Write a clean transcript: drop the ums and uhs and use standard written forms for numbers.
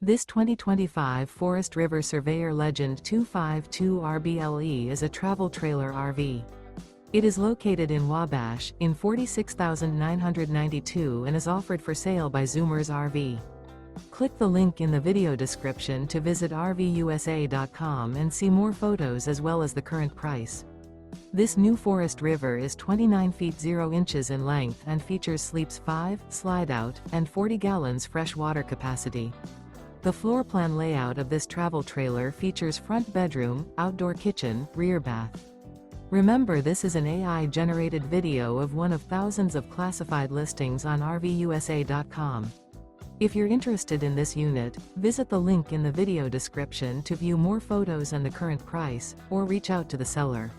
This 2025 Forest River Surveyor Legend 252 RBLE is a travel trailer RV. It is located in Wabash, in 46,992 and is offered for sale by Zoomers RV. Click the link in the video description to visit RVUSA.com and see more photos as well as the current price. This new Forest River is 29 feet 0 inches in length and features sleeps 5, Slideout, and 40 gallons fresh water capacity. The floor plan layout of this travel trailer features front bedroom, outdoor kitchen, rear bath. Remember, this is an AI-generated video of one of thousands of classified listings on RVUSA.com. If you're interested in this unit, visit the link in the video description to view more photos and the current price, or reach out to the seller.